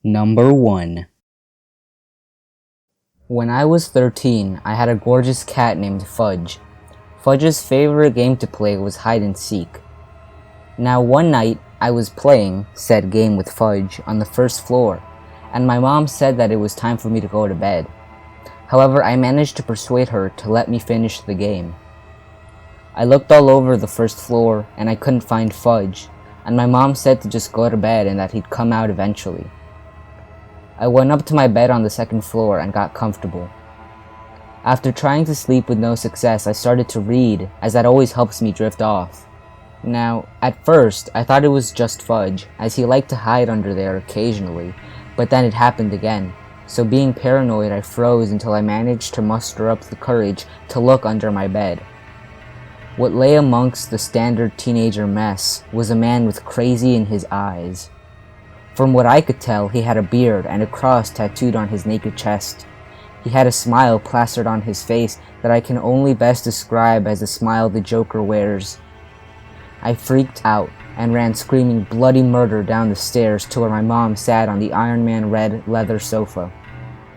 Number 1. When I was 13, I had a gorgeous cat named Fudge. Fudge's favorite game to play was hide and seek. Now one night, I was playing said game with Fudge on the first floor, and my mom said that it was time for me to go to bed. However, I managed to persuade her to let me finish the game. I looked all over the first floor, and I couldn't find Fudge, and my mom said to just go to bed and that he'd come out eventually. I went up to my bed on the second floor and got comfortable. After trying to sleep with no success, I started to read, as that always helps me drift off. Now, at first, I thought it was just Fudge, as he liked to hide under there occasionally, but then it happened again. So being paranoid, I froze until I managed to muster up the courage to look under my bed. What lay amongst the standard teenager mess was a man with crazy in his eyes. From what I could tell, he had a beard and a cross tattooed on his naked chest. He had a smile plastered on his face that I can only best describe as the smile the Joker wears. I freaked out and ran screaming bloody murder down the stairs to where my mom sat on the Iron Man red leather sofa.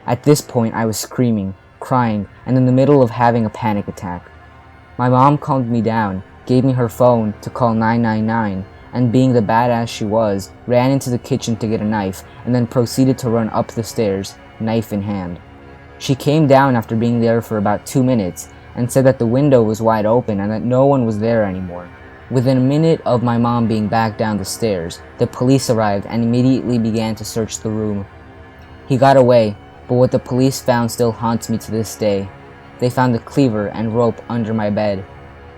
At this point, I was screaming, crying, and in the middle of having a panic attack. My mom calmed me down, gave me her phone to call 999, and being the badass she was, ran into the kitchen to get a knife, and then proceeded to run up the stairs, knife in hand. She came down after being there for about 2 minutes, and said that the window was wide open and that no one was there anymore. Within a minute of my mom being back down the stairs, the police arrived and immediately began to search the room. He got away, but what the police found still haunts me to this day. They found the cleaver and rope under my bed.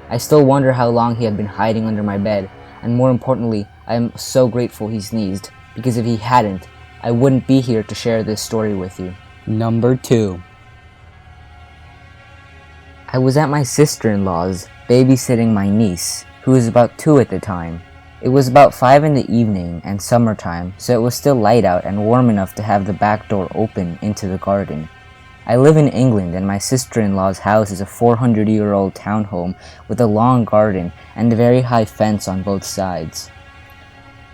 I still wonder how long he had been hiding under my bed, and more importantly, I am so grateful he sneezed, because if he hadn't, I wouldn't be here to share this story with you. Number 2. I was at my sister-in-law's, babysitting my niece, who was about 2 at the time. It was about 5 in the evening and summertime, so it was still light out and warm enough to have the back door open into the garden. I live in England, and my sister-in-law's house is a 400-year-old townhome with a long garden and a very high fence on both sides.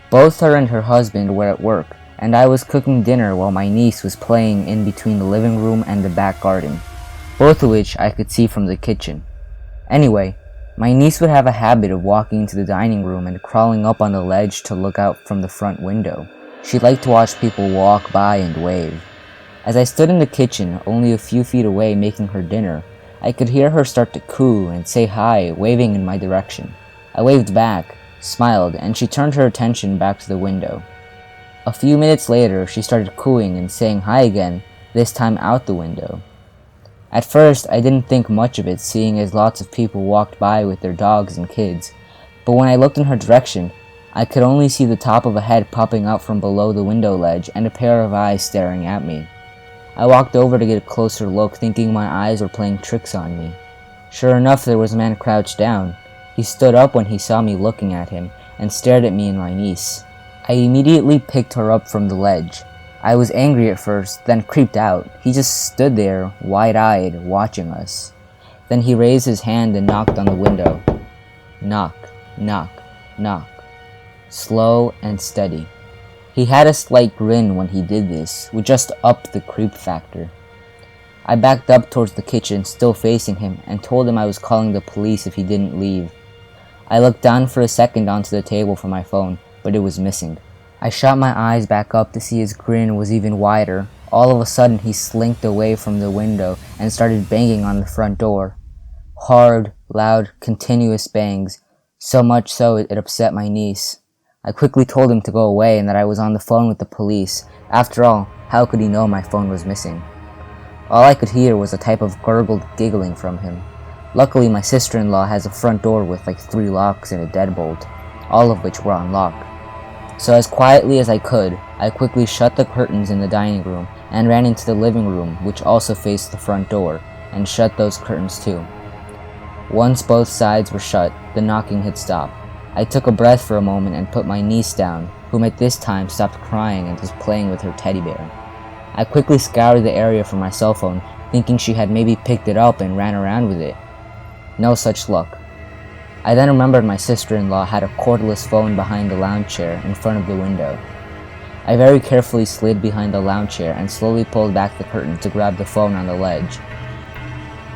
Both her and her husband were at work, and I was cooking dinner while my niece was playing in between the living room and the back garden, both of which I could see from the kitchen. Anyway, my niece would have a habit of walking into the dining room and crawling up on the ledge to look out from the front window. She liked to watch people walk by and wave. As I stood in the kitchen, only a few feet away making her dinner, I could hear her start to coo and say hi, waving in my direction. I waved back, smiled, and she turned her attention back to the window. A few minutes later, she started cooing and saying hi again, this time out the window. At first, I didn't think much of it, seeing as lots of people walked by with their dogs and kids, but when I looked in her direction, I could only see the top of a head popping out from below the window ledge and a pair of eyes staring at me. I walked over to get a closer look, thinking my eyes were playing tricks on me. Sure enough, there was a man crouched down. He stood up when he saw me looking at him, and stared at me and my niece. I immediately picked her up from the ledge. I was angry at first, then creeped out. He just stood there, wide-eyed, watching us. Then he raised his hand and knocked on the window. Knock, knock, knock. Slow and steady. He had a slight grin when he did this, which just upped the creep factor. I backed up towards the kitchen, still facing him, and told him I was calling the police if he didn't leave. I looked down for a second onto the table for my phone, but it was missing. I shot my eyes back up to see his grin was even wider. All of a sudden, he slinked away from the window and started banging on the front door. Hard, loud, continuous bangs, so much so it upset my niece. I quickly told him to go away and that I was on the phone with the police. After all, how could he know my phone was missing? All I could hear was a type of gurgled giggling from him. Luckily, my sister-in-law has a front door with like 3 locks and a deadbolt, all of which were on lock. So as quietly as I could, I quickly shut the curtains in the dining room and ran into the living room, which also faced the front door, and shut those curtains too. Once both sides were shut, the knocking had stopped. I took a breath for a moment and put my niece down, whom at this time stopped crying and was playing with her teddy bear. I quickly scoured the area for my cell phone, thinking she had maybe picked it up and ran around with it. No such luck. I then remembered my sister-in-law had a cordless phone behind the lounge chair in front of the window. I very carefully slid behind the lounge chair and slowly pulled back the curtain to grab the phone on the ledge.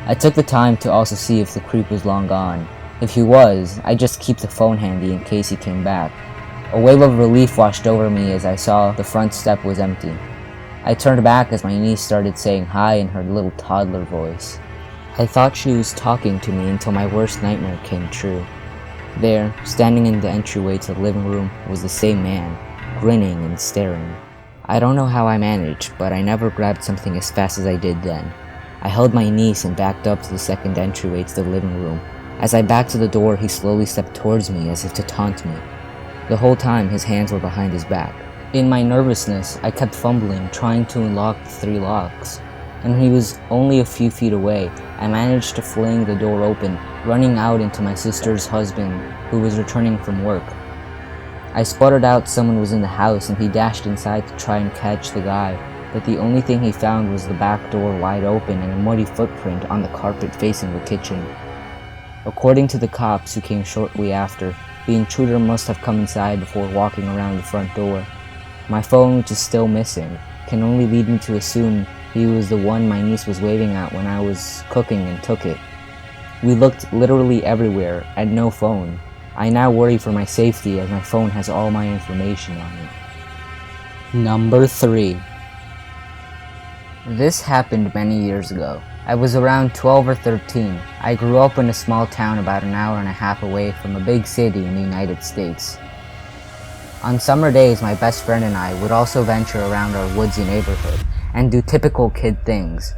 I took the time to also see if the creep was long gone. If he was, I'd just keep the phone handy in case he came back. A wave of relief washed over me as I saw the front step was empty. I turned back as my niece started saying hi in her little toddler voice. I thought she was talking to me until my worst nightmare came true. There, standing in the entryway to the living room, was the same man, grinning and staring. I don't know how I managed, but I never grabbed something as fast as I did then. I held my niece and backed up to the second entryway to the living room. As I backed to the door, he slowly stepped towards me as if to taunt me. The whole time, his hands were behind his back. In my nervousness, I kept fumbling, trying to unlock the 3 locks. And when he was only a few feet away, I managed to fling the door open, running out into my sister's husband, who was returning from work. I sputtered out someone was in the house, and he dashed inside to try and catch the guy, but the only thing he found was the back door wide open and a muddy footprint on the carpet facing the kitchen. According to the cops who came shortly after, the intruder must have come inside before walking around the front door. My phone, which is still missing, can only lead me to assume he was the one my niece was waving at when I was cooking and took it. We looked literally everywhere, and no phone. I now worry for my safety as my phone has all my information on it. Number 3. This happened many years ago. I was around 12 or 13. I grew up in a small town about an hour and a half away from a big city in the United States. On summer days, my best friend and I would also venture around our woodsy neighborhood and do typical kid things.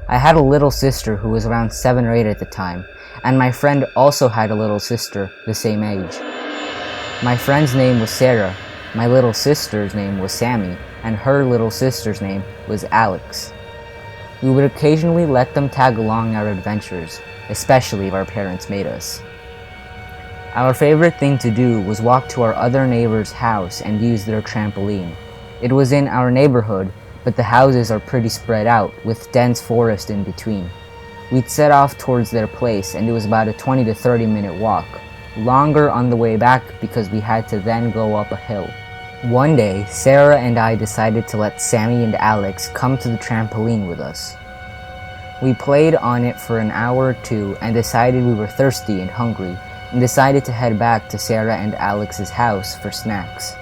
I had a little sister who was around 7 or 8 at the time, and my friend also had a little sister the same age. My friend's name was Sarah, my little sister's name was Sammy, and her little sister's name was Alex. We would occasionally let them tag along our adventures, especially if our parents made us. Our favorite thing to do was walk to our other neighbor's house and use their trampoline. It was in our neighborhood, but the houses are pretty spread out, with dense forest in between. We'd set off towards their place, and it was about a 20 to 30 minute walk, longer on the way back because we had to then go up a hill. One day, Sarah and I decided to let Sammy and Alex come to the trampoline with us. We played on it for an hour or two and decided we were thirsty and hungry, and decided to head back to Sarah and Alex's house for snacks.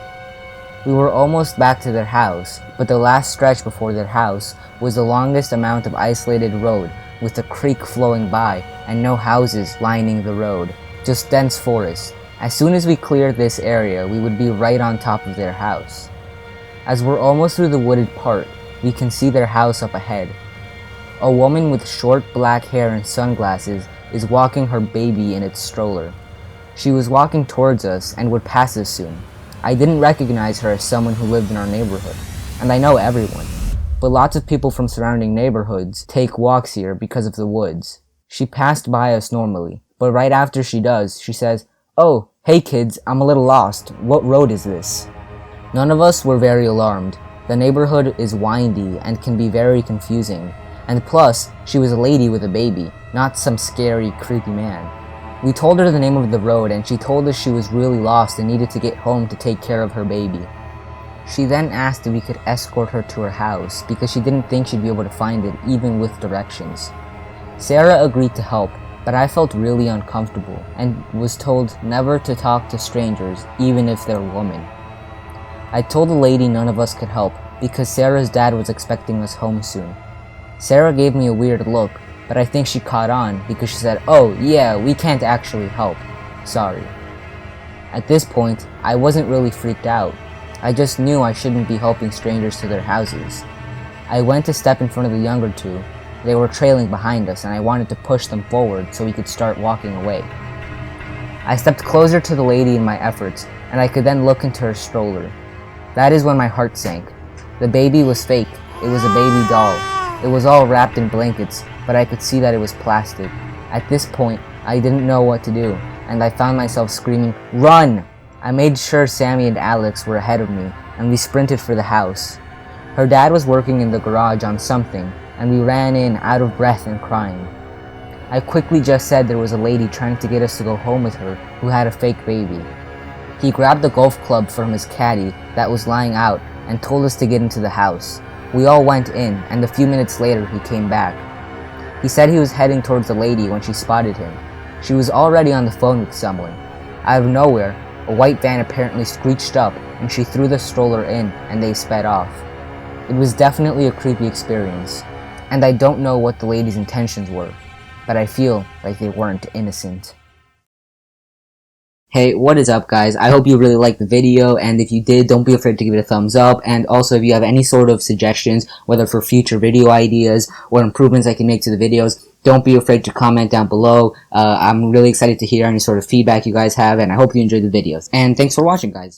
We were almost back to their house, but the last stretch before their house was the longest amount of isolated road, with a creek flowing by and no houses lining the road, just dense forest. As soon as we cleared this area, we would be right on top of their house. As we're almost through the wooded part, we can see their house up ahead. A woman with short black hair and sunglasses is walking her baby in its stroller. She was walking towards us and would pass us soon. I didn't recognize her as someone who lived in our neighborhood, and I know everyone, but lots of people from surrounding neighborhoods take walks here because of the woods. She passed by us normally, but right after she does, she says, "Oh, hey kids, I'm a little lost. What road is this?" None of us were very alarmed. The neighborhood is windy and can be very confusing. And plus, she was a lady with a baby, not some scary, creepy man. We told her the name of the road and she told us she was really lost and needed to get home to take care of her baby. She then asked if we could escort her to her house because she didn't think she'd be able to find it even with directions. Sarah agreed to help, but I felt really uncomfortable and was told never to talk to strangers even if they're women. I told the lady none of us could help because Sarah's dad was expecting us home soon. Sarah gave me a weird look, but I think she caught on because she said, "Oh yeah, we can't actually help. Sorry." At this point, I wasn't really freaked out. I just knew I shouldn't be helping strangers to their houses. I went to step in front of the younger two. They were trailing behind us and I wanted to push them forward so we could start walking away. I stepped closer to the lady in my efforts and I could then look into her stroller. That is when my heart sank. The baby was fake. It was a baby doll. It was all wrapped in blankets, but I could see that it was plastic. At this point, I didn't know what to do, and I found myself screaming, "Run!" I made sure Sammy and Alex were ahead of me, and we sprinted for the house. Her dad was working in the garage on something, and we ran in out of breath and crying. I quickly just said there was a lady trying to get us to go home with her who had a fake baby. He grabbed the golf club from his caddy that was lying out and told us to get into the house. We all went in, and a few minutes later he came back. He said he was heading towards the lady when she spotted him. She was already on the phone with someone. Out of nowhere, a white van apparently screeched up, and she threw the stroller in, and they sped off. It was definitely a creepy experience, and I don't know what the lady's intentions were, but I feel like they weren't innocent. Hey, what is up guys? I hope you really liked the video, and if you did, don't be afraid to give it a thumbs up, and also if you have any sort of suggestions, whether for future video ideas or improvements I can make to the videos, don't be afraid to comment down below. I'm really excited to hear any sort of feedback you guys have, and I hope you enjoyed the videos. And thanks for watching, guys.